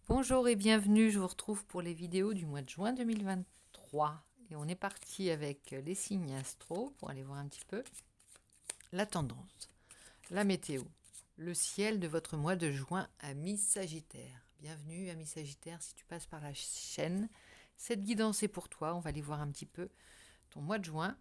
Bonjour et bienvenue, je vous retrouve pour les vidéos du mois de juin 2023. Et on est parti avec les signes astro pour aller voir un petit peu la tendance, la météo, le ciel de votre mois de juin à mi-Sagittaire. Bienvenue à mi-Sagittaire si tu passes par la chaîne. Cette guidance est pour toi, on va aller voir un petit peu ton mois de juin,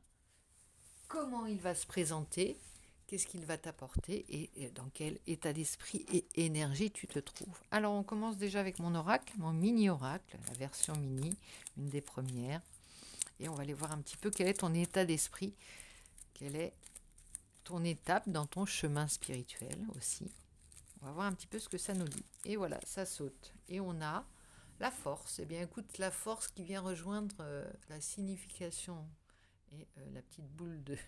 comment il va se présenter, qu'est-ce qu'il va t'apporter et dans quel état d'esprit et énergie tu te trouves. Alors on commence déjà avec mon oracle, mon mini oracle, la version mini, une des premières. Et on va aller voir un petit peu quel est ton état d'esprit, quelle est ton étape dans ton chemin spirituel aussi. On va voir un petit peu ce que ça nous dit. Et voilà, ça saute. Et on a la force. Eh bien écoute, la force qui vient rejoindre la signification et la petite boule de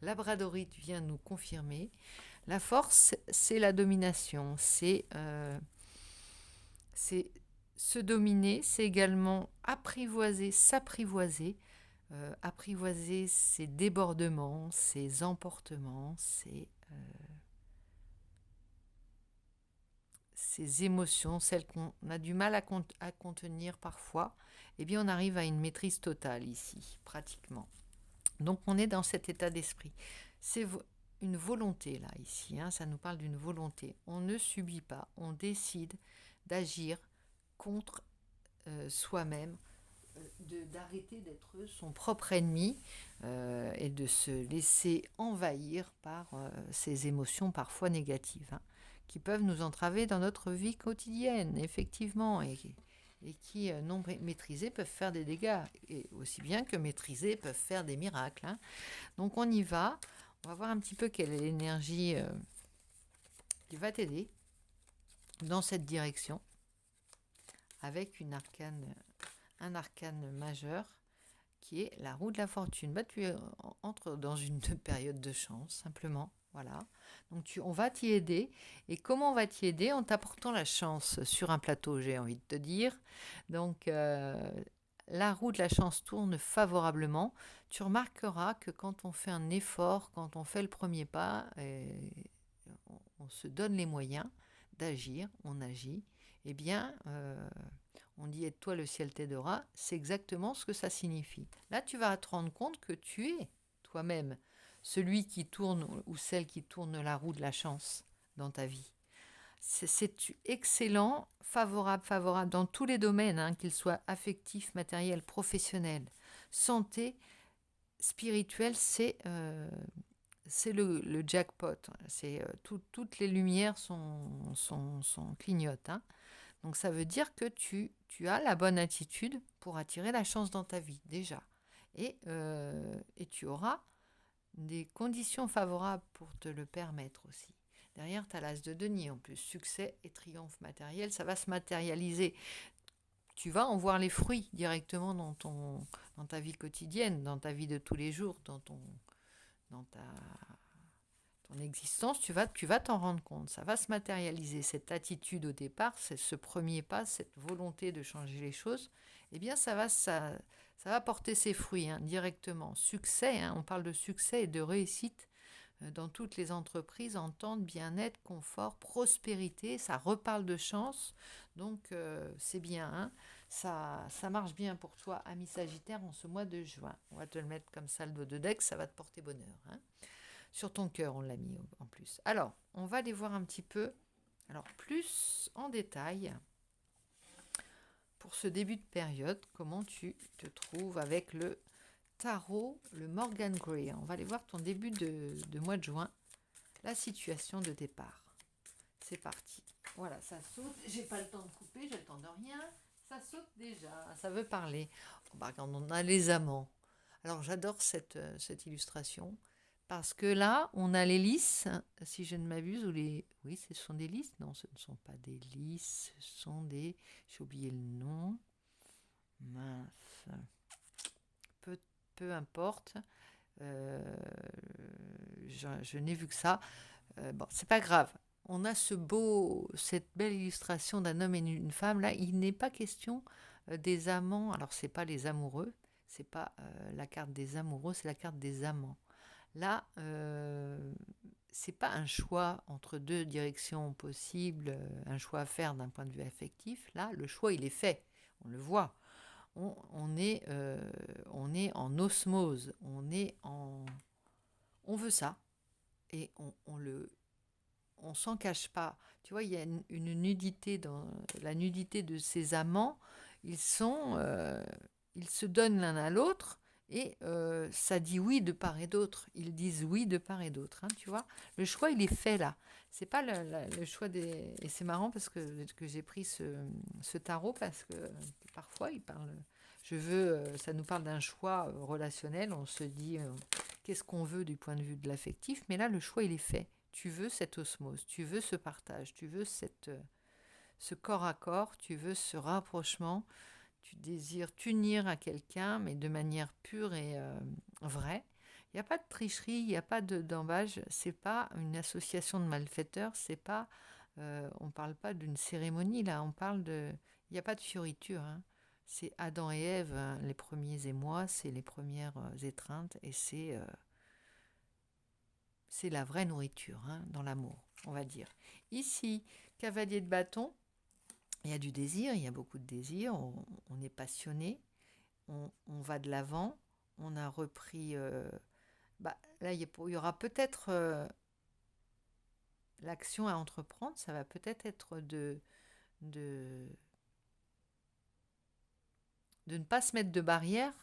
labradorite vient nous confirmer. La force, c'est la domination, c'est se dominer, c'est également apprivoiser, s'apprivoiser, apprivoiser ses débordements, ses emportements, ses émotions, celles qu'on a du mal à contenir parfois. Eh bien, on arrive à une maîtrise totale ici, pratiquement. Donc on est dans cet état d'esprit. C'est une volonté là, ici, hein, ça nous parle d'une volonté. On ne subit pas, on décide d'agir contre soi-même, d'arrêter d'être son propre ennemi et de se laisser envahir par ces émotions parfois négatives, hein, qui peuvent nous entraver dans notre vie quotidienne, effectivement, et qui, non maîtrisés, peuvent faire des dégâts, et aussi bien que maîtrisés peuvent faire des miracles, hein. Donc on y va, on va voir un petit peu quelle est l'énergie qui va t'aider dans cette direction, avec un arcane majeur, qui est la roue de la fortune. Bah, tu entres dans une période de chance, simplement. Voilà. Donc on va t'y aider. Et comment on va t'y aider? En t'apportant la chance sur un plateau, j'ai envie de te dire. Donc la roue de la chance tourne favorablement. Tu remarqueras que quand on fait un effort, quand on fait le premier pas, on se donne les moyens d'agir, on agit, eh bien, on dit aide-toi, le ciel t'aidera, c'est exactement ce que ça signifie. Là, tu vas te rendre compte que tu es toi-même celui qui tourne ou celle qui tourne la roue de la chance dans ta vie. C'est excellent, favorable dans tous les domaines, hein, qu'ils soient affectifs, matériels, professionnels, santé, spirituel, c'est le jackpot. C'est toutes les lumières clignotent, hein. Donc ça veut dire que tu as la bonne attitude pour attirer la chance dans ta vie déjà. Et tu auras des conditions favorables pour te le permettre aussi. Derrière, tu as l'as de denier en plus. Succès et triomphe matériel, ça va se matérialiser. Tu vas en voir les fruits directement dans ta vie quotidienne, dans ta vie de tous les jours, dans ton existence, tu vas t'en rendre compte. Ça va se matérialiser. Cette attitude au départ, c'est ce premier pas, cette volonté de changer les choses, eh bien ça va porter ses fruits, hein, directement. Succès, hein, on parle de succès et de réussite dans toutes les entreprises, entente, bien-être, confort, prospérité, ça reparle de chance. Donc c'est bien, hein. Ça marche bien pour toi, ami Sagittaire, en ce mois de juin. On va te le mettre comme ça, le dos de deck, ça va te porter bonheur, hein. Sur ton cœur, on l'a mis en plus. Alors, on va aller voir un petit peu, alors plus en détail, pour ce début de période, comment tu te trouves avec le tarot, le Morgan Grey. On va aller voir ton début de mois de juin, la situation de départ. C'est parti. Voilà, ça saute. J'ai pas le temps de couper, j'ai le temps de rien. Ça saute déjà, ça veut parler. Bah, quand on a les amants. Alors j'adore cette illustration. Parce que là, on a les lys, si je ne m'abuse, ou les... Oui, ce sont des lys. Non, ce ne sont pas des lys, ce sont des... J'ai oublié le nom. Mince. Peu importe. Je n'ai vu que ça. Bon, c'est pas grave. On a cette belle illustration d'un homme et d'une femme. Là, il n'est pas question des amants. Alors, c'est pas les amoureux. C'est pas la carte des amoureux, c'est la carte des amants. Là, c'est pas un choix entre deux directions possibles, un choix à faire d'un point de vue affectif. Là, le choix, il est fait. On le voit. On est en osmose. On veut ça. Et on s'en cache pas. Tu vois, il y a une nudité dans la nudité de ces amants. Ils se donnent l'un à l'autre et ça dit oui de part et d'autre. Ils disent oui de part et d'autre. Hein, tu vois, le choix il est fait là. C'est pas le choix des. Et c'est marrant parce que j'ai pris ce tarot parce que parfois il parle. Ça nous parle d'un choix relationnel. On se dit qu'est-ce qu'on veut du point de vue de l'affectif, mais là le choix il est fait. Tu veux cette osmose, tu veux ce partage, tu veux ce corps à corps, tu veux ce rapprochement, tu désires t'unir à quelqu'un, mais de manière pure et vraie. Il n'y a pas de tricherie, il n'y a pas d'embâge, c'est pas une association de malfaiteurs, c'est pas, on parle pas d'une cérémonie là, il n'y a pas de fioriture. Hein. C'est Adam et Ève, hein, les premiers émois, c'est les premières étreintes, et c'est la vraie nourriture hein, dans l'amour, on va dire. Ici, cavalier de bâton, il y a du désir, il y a beaucoup de désir, on est passionné, on va de l'avant, on a repris... là, il y aura peut-être l'action à entreprendre, ça va peut-être être de ne pas se mettre de barrière,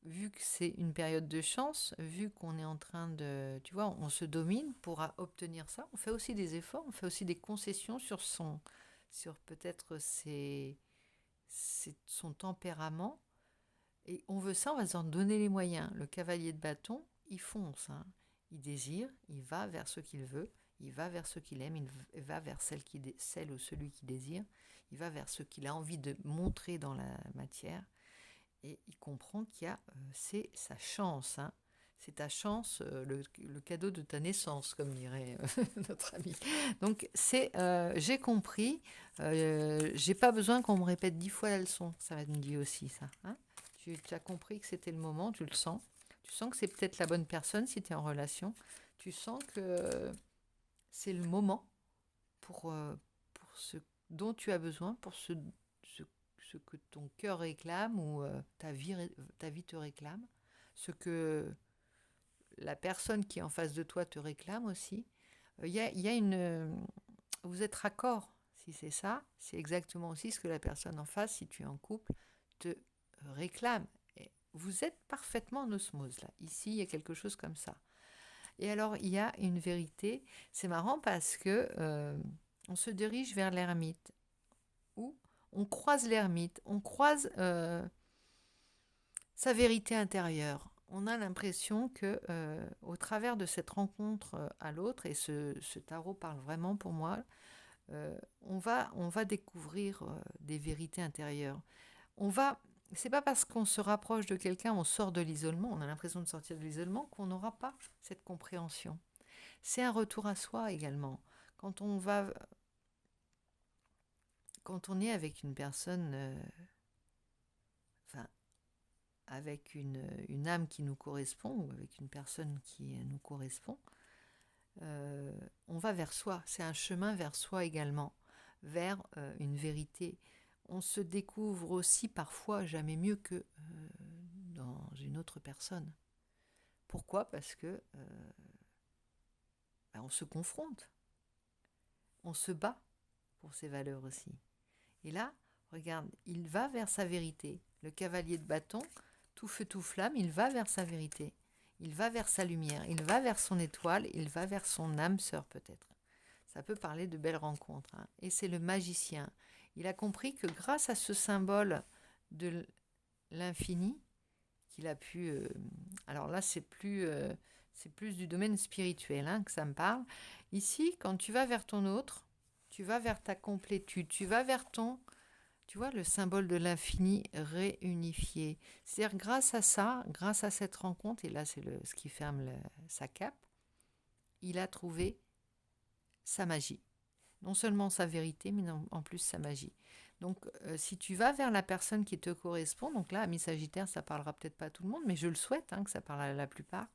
vu que c'est une période de chance, vu qu'on est en train de... Tu vois, on se domine pour obtenir ça. On fait aussi des efforts, on fait aussi des concessions sur peut-être son tempérament. Et on veut ça, on va s'en donner les moyens. Le cavalier de bâton, il fonce. Hein. Il désire, il va vers ce qu'il veut, il va vers ce qu'il aime, il va vers celle ou celui qui désire, il va vers ce qu'il a envie de montrer dans la matière. Et il comprend qu'il y a, c'est sa chance, hein. C'est ta chance, le cadeau de ta naissance, comme dirait notre ami. Donc, j'ai compris, j'ai pas besoin qu'on me répète 10 fois la leçon, ça va me dire aussi ça. Hein. Tu as compris que c'était le moment, tu le sens. Tu sens que c'est peut-être la bonne personne si tu es en relation. Tu sens que c'est le moment pour ce dont tu as besoin, pour ce que ton cœur réclame ou ta vie te réclame, ce que la personne qui est en face de toi te réclame aussi. Y a une... vous êtes raccord, si c'est ça, c'est exactement aussi ce que la personne en face, si tu es en couple, te réclame. Et vous êtes parfaitement en osmose là. Ici, il y a quelque chose comme ça. Et alors, il y a une vérité. C'est marrant parce que on se dirige vers l'ermite. Où on croise l'ermite, on croise sa vérité intérieure. On a l'impression que au travers de cette rencontre à l'autre, et ce tarot parle vraiment pour moi, on va découvrir des vérités intérieures. C'est pas parce qu'on se rapproche de quelqu'un, on sort de l'isolement, on a l'impression de sortir de l'isolement, qu'on n'aura pas cette compréhension. C'est un retour à soi également. Quand on est avec une personne, avec une âme qui nous correspond, ou avec une personne qui nous correspond, on va vers soi. C'est un chemin vers soi également, vers une vérité. On se découvre aussi parfois jamais mieux que dans une autre personne. Pourquoi ? Parce que on se confronte, on se bat pour ses valeurs aussi. Et là, regarde, il va vers sa vérité. Le cavalier de bâton, tout feu, tout flamme, il va vers sa vérité. Il va vers sa lumière, il va vers son étoile, il va vers son âme sœur peut-être. Ça peut parler de belles rencontres. Hein. Et c'est le magicien. Il a compris que grâce à ce symbole de l'infini, qu'il a pu... alors là, c'est plus du domaine spirituel hein, que ça me parle. Ici, quand tu vas vers ton autre, tu vas vers ta complétude, tu vas vers ton... Tu vois, le symbole de l'infini réunifié. C'est-à-dire, grâce à ça, grâce à cette rencontre, et là, c'est ce qui ferme sa cape, il a trouvé sa magie. Non seulement sa vérité, mais en plus sa magie. Donc, si tu vas vers la personne qui te correspond, donc là, Amis Sagittaire, ça parlera peut-être pas à tout le monde, mais je le souhaite, hein, que ça parle à la plupart.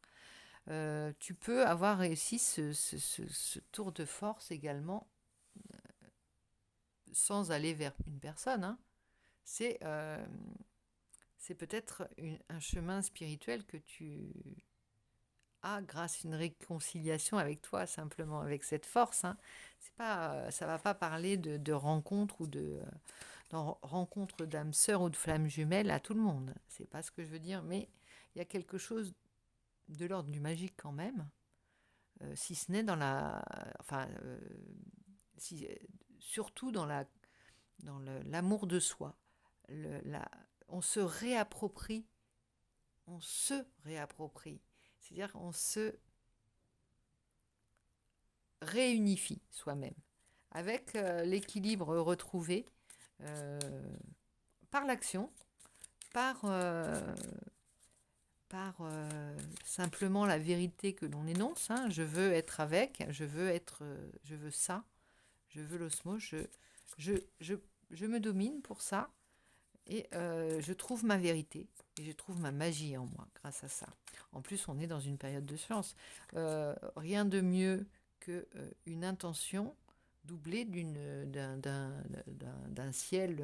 tu peux avoir réussi ce tour de force également sans aller vers une personne, hein. C'est peut-être un chemin spirituel que tu as grâce à une réconciliation avec toi, simplement, avec cette force, hein. C'est pas, ça va pas parler de rencontre ou de rencontre d'âme sœur ou de flamme jumelle à tout le monde. C'est pas ce que je veux dire, mais il y a quelque chose de l'ordre du magique quand même, si ce n'est dans la, enfin, surtout dans l'amour de soi. On se réapproprie, c'est-à-dire on se réunifie soi-même avec l'équilibre retrouvé par l'action, par simplement la vérité que l'on énonce, hein. Je veux être avec, je veux ça, je veux l'osmose, je me domine pour ça, et je trouve ma vérité, et je trouve ma magie en moi grâce à ça. En plus, on est dans une période de chance. Rien de mieux qu'une intention doublée d'un ciel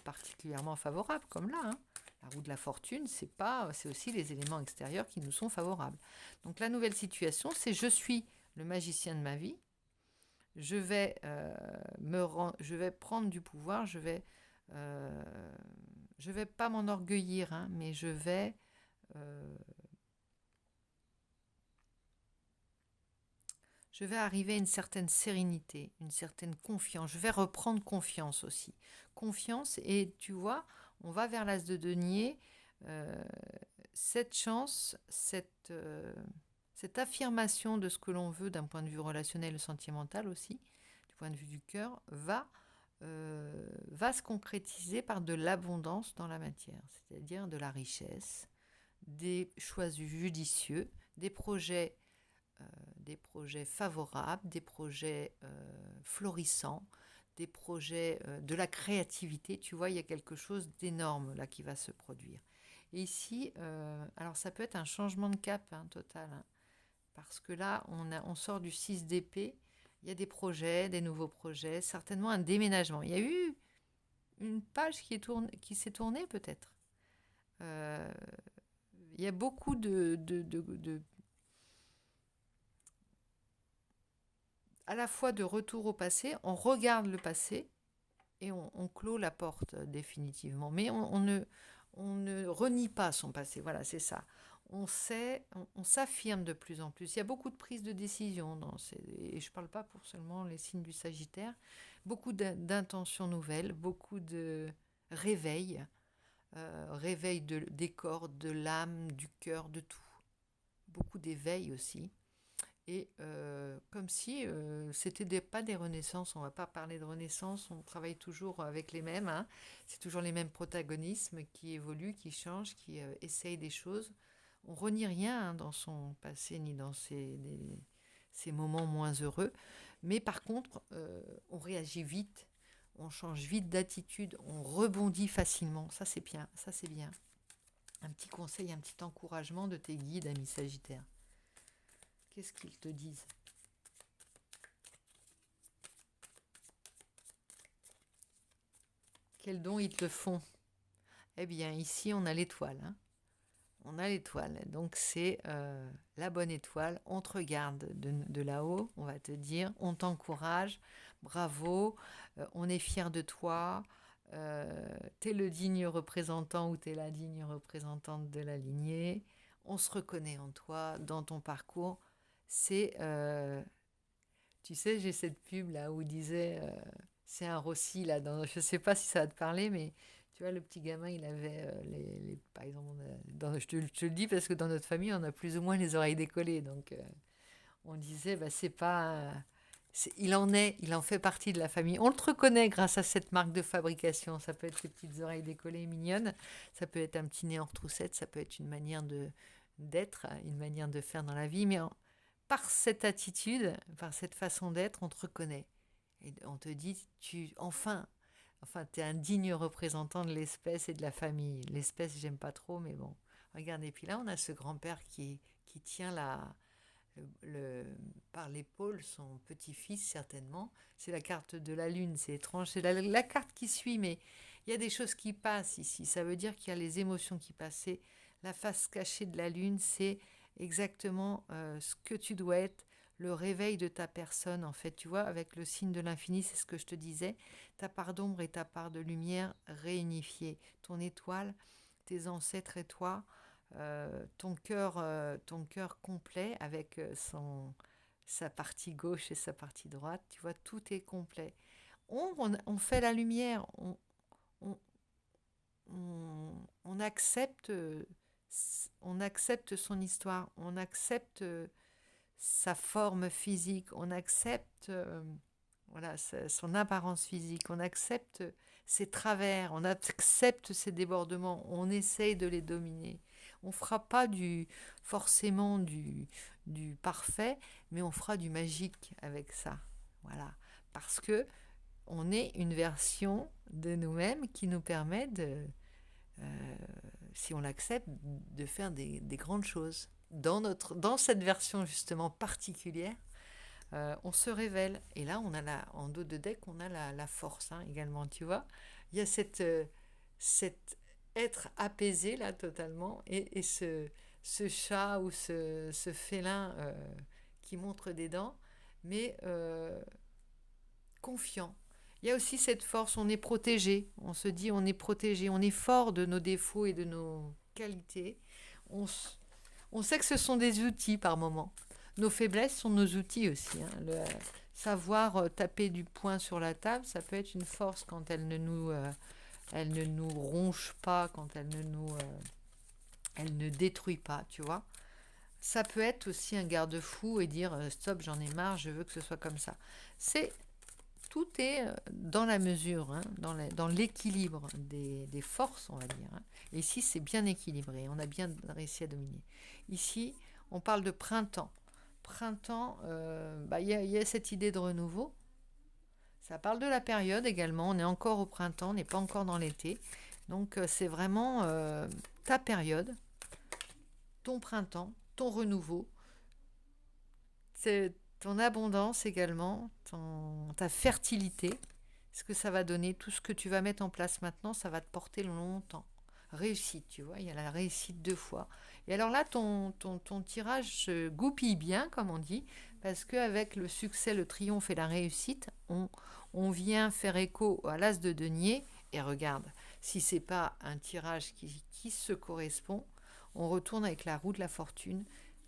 particulièrement favorable, comme là, hein. La roue de la fortune, c'est aussi les éléments extérieurs qui nous sont favorables. Donc la nouvelle situation, c'est je suis le magicien de ma vie. Je vais prendre du pouvoir. Je vais pas m'enorgueillir, hein, mais je vais arriver à une certaine sérénité, une certaine confiance. Je vais reprendre confiance aussi. Confiance, et tu vois, on va vers l'as de denier. Cette chance, cette affirmation de ce que l'on veut d'un point de vue relationnel et sentimental aussi, du point de vue du cœur, va se concrétiser par de l'abondance dans la matière, c'est-à-dire de la richesse, des choix judicieux, des projets favorables, des projets florissants, des projets de la créativité. Tu vois, il y a quelque chose d'énorme là qui va se produire. Et ici, alors ça peut être un changement de cap, hein, total, hein, parce que là, on sort du 6 d'épée, il y a des projets, des nouveaux projets, certainement un déménagement. Il y a eu une page qui s'est tournée peut-être. Il y a beaucoup à la fois de retour au passé. On regarde le passé et on clôt la porte définitivement. Mais on ne renie pas son passé. Voilà, c'est ça. On s'affirme de plus en plus. Il y a beaucoup de prises de décision et je ne parle pas pour seulement les signes du Sagittaire. Beaucoup d'intentions nouvelles, beaucoup de réveil, réveil des corps, de l'âme, du cœur, de tout. Beaucoup d'éveil aussi. Et comme si c'était pas des renaissances, on ne va pas parler de renaissance, on travaille toujours avec les mêmes, hein. C'est toujours les mêmes protagonismes qui évoluent, qui changent, qui essayent des choses. On renie rien, hein, dans son passé ni dans ses moments moins heureux, mais par contre, on réagit vite, on change vite d'attitude, on rebondit facilement. Ça c'est bien, ça c'est bien. Un petit conseil, un petit encouragement de tes guides, amis Sagittaires. Qu'est-ce qu'ils te disent? Quels dons ils te font? Eh bien, ici, on a l'étoile, hein. On a l'étoile. Donc, c'est la bonne étoile. On te regarde de là-haut. On va te dire, on t'encourage. Bravo. On est fiers de toi. T'es le digne représentant ou t'es la digne représentante de la lignée. On se reconnaît en toi, dans ton parcours. C'est, tu sais, j'ai cette pub là où il disait, c'est un Rossi là, je sais pas si ça va te parler, mais tu vois, le petit gamin, il avait, par exemple, je te le dis parce que dans notre famille, on a plus ou moins les oreilles décollées, donc on disait, bah, c'est pas, il en fait partie de la famille. On le reconnaît grâce à cette marque de fabrication. Ça peut être ces petites oreilles décollées mignonnes, ça peut être un petit nez en retroussette, ça peut être une manière d'être, une manière de faire dans la vie, mais par cette attitude, par cette façon d'être, on te reconnaît. Et on te dit, enfin, tu es un digne représentant de l'espèce et de la famille. L'espèce, j'aime pas trop, mais bon. Regarde, et puis là, on a ce grand-père qui qui tient par l'épaule son petit-fils certainement. C'est la carte de la lune, c'est étrange, c'est la carte qui suit, mais il y a des choses qui passent ici. Ça veut dire qu'il y a les émotions qui passent. C'est la face cachée de la lune, c'est exactement ce que tu dois être, le réveil de ta personne, en fait. Tu vois, avec le signe de l'infini, c'est ce que je te disais, ta part d'ombre et ta part de lumière réunifiées. Ton étoile, tes ancêtres et toi, ton cœur complet avec sa partie gauche et sa partie droite, tu vois, tout est complet. On fait la lumière, on, on accepte, on accepte son histoire, on accepte sa forme physique, on accepte voilà, son apparence physique, on accepte ses travers, on accepte ses débordements, on essaye de les dominer. On ne fera pas forcément du parfait, mais on fera du magique avec ça. Voilà. Parce que on est une version de nous-mêmes qui nous permet si on l'accepte, de faire des grandes choses. Dans cette version justement particulière, on se révèle. Et là, en dos de deck, on a la force également, tu vois. Il y a cet être apaisé là totalement et ce chat ou ce félin qui montre des dents, mais confiant. Il y a aussi cette force, on est protégé, on se dit on est protégé, on est fort de nos défauts et de nos qualités. On, on sait que ce sont des outils par moment. Nos faiblesses sont nos outils aussi. Savoir taper du poing sur la table, ça peut être une force quand elle ne nous ronge pas, quand elle ne détruit pas, tu vois. Ça peut être aussi un garde-fou et dire stop, j'en ai marre, je veux que ce soit comme ça. Tout est dans la mesure, dans l'équilibre des forces, on va dire. Et ici, c'est bien équilibré, on a bien réussi à dominer. Ici, on parle de printemps. Printemps, y a cette idée de renouveau. Ça parle de la période également, on est encore au printemps, on n'est pas encore dans l'été. Donc, c'est vraiment ta période, ton printemps, ton renouveau. C'est ton abondance également, ta fertilité, ce que ça va donner, tout ce que tu vas mettre en place maintenant, ça va te porter longtemps. Réussite, tu vois, il y a la réussite 2 fois. Et alors là, ton tirage se goupille bien, comme on dit, parce qu'avec le succès, le triomphe et la réussite, on vient faire écho à l'as de denier. Et regarde, si c'est pas un tirage qui se correspond, on retourne avec la roue de la fortune,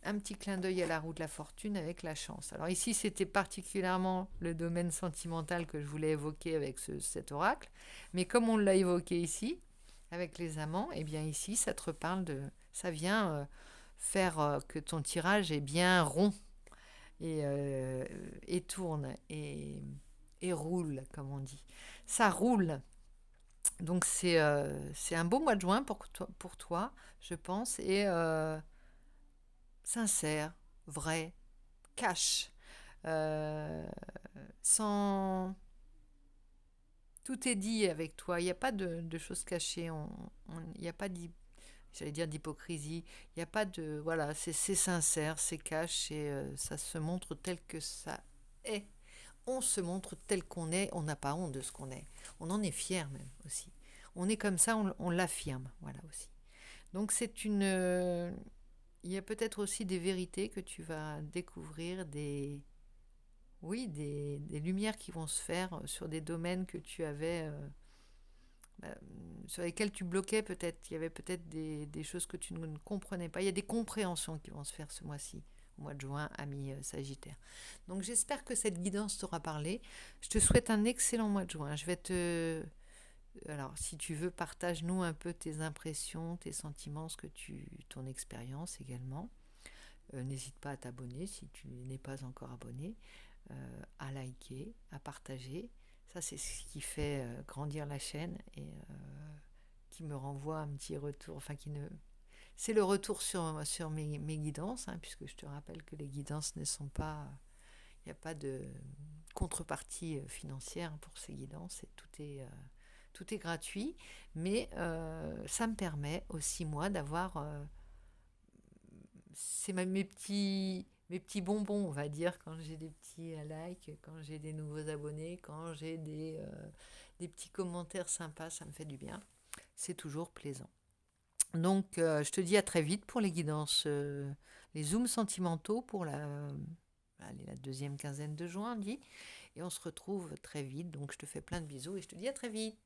un petit clin d'œil à la roue de la fortune avec la chance. Alors ici, c'était particulièrement le domaine sentimental que je voulais évoquer avec cet oracle, mais comme on l'a évoqué ici, avec les amants, et bien ici, ça te reparle ça vient faire que ton tirage est bien rond et tourne et roule, comme on dit. Ça roule. Donc c'est un beau mois de juin pour toi, je pense, et sincère, vrai, cash, euh, sans... Tout est dit avec toi, il n'y a pas de choses cachées, il n'y a pas j'allais dire d'hypocrisie, il n'y a pas de... Voilà, c'est sincère, c'est cash, et ça se montre tel que ça est. On se montre tel qu'on est, on n'a pas honte de ce qu'on est. On en est fier même aussi. On est comme ça, on l'affirme, voilà aussi. Donc c'est il y a peut-être aussi des vérités que tu vas découvrir, oui, des lumières qui vont se faire sur des domaines que tu avais, sur lesquels tu bloquais peut-être. Il y avait peut-être des choses que tu ne comprenais pas. Il y a des compréhensions qui vont se faire ce mois-ci, au mois de juin, ami Sagittaire. Donc j'espère que cette guidance t'aura parlé. Je te souhaite un excellent mois de juin. Alors, si tu veux, partage-nous un peu tes impressions, tes sentiments, ton expérience également. N'hésite pas à t'abonner si tu n'es pas encore abonné, à liker, à partager. Ça, c'est ce qui fait grandir la chaîne et qui me renvoie un petit retour. C'est le retour sur mes guidances, puisque je te rappelle que les guidances ne sont pas... Il n'y a pas de contrepartie financière pour ces guidances et tout est gratuit, mais ça me permet aussi, moi, d'avoir c'est mes petits bonbons, on va dire, quand j'ai des petits likes, quand j'ai des nouveaux abonnés, quand j'ai des petits commentaires sympas, ça me fait du bien. C'est toujours plaisant. Donc, je te dis à très vite pour les guidances, les zooms sentimentaux pour la deuxième quinzaine de juin, on dit. Et on se retrouve très vite. Donc, je te fais plein de bisous et je te dis à très vite.